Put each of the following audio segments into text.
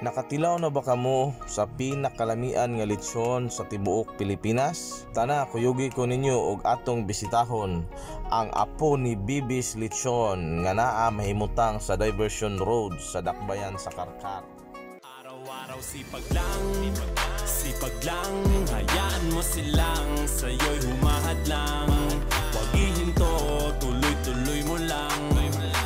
Nakatilaw na ba kamo sa pinakalamian nga lechon sa tibuok Pilipinas? Tana, kuyugi ko ninyo og atong bisitahon ang apo ni Bibis Lechon nga naa mahimutang sa Diversion Road sa Dakbayan sa Karkar. Araw-araw sipag lang, hayaan mo silang sa'yo'y humahad lang. Wag ihinto, tuloy-tuloy mo lang,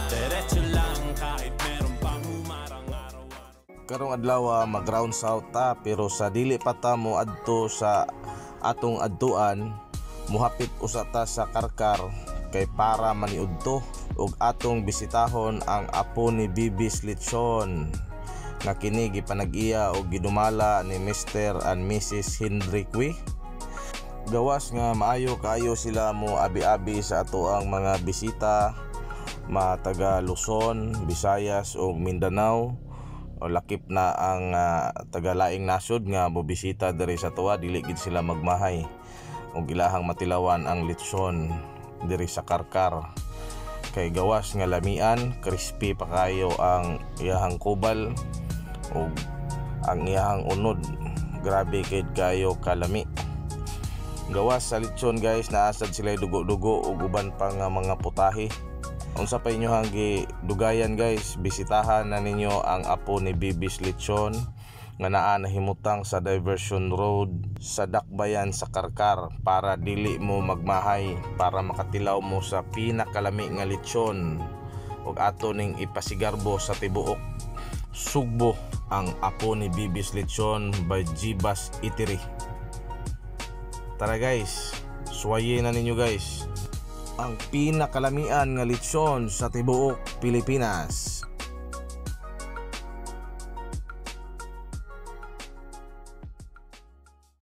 diretso lang kahit meron pang humarang araw-araw. Karong adlaw mag-round south ta, pero sa dili pa ta mo adto sa atong adtuan, muhapit usa ta sa Karkar kay para maniudto og atong bisitahon ang apo ni Bibis Lechon nga kini gipanag-iya og gidumala ni Mr. and Mrs. Hendrickwi. Gawas nga maayo kaayo sila mo abi-abi sa ato ang mga bisita, taga Luzon, Visayas o Mindanao, o lakip na ang taga laing nasod nga mobisita diri sa tuwa, dili gid sila magmahay og ilahang matilawan ang lechon diri sa Karkar. Kay gawas nga lamian, crispy pa kayo ang iyahang kubal o ang iyahang unod, grabe kay kayo kalami. Gawas sa lechon guys, naasad sila dugo-dugo ug uban pa nga mga putahe. Unsa pa inyo dugayan guys, bisitahan na ninyo ang apo ni Bibis Lechon nga naa nahimutang sa Diversion Road sa Dakbayan sa Karkar para dili mo magmahay, para makatilaw mo sa pinakalami nga lechon ug ato ning ipasigarbo sa tibuok Sugbo, ang apo ni Bibis Lechon by Jibas Eatery. Tara guys, suwaye na ninyo guys ang pinakalamian nga lechon sa tibuok Pilipinas.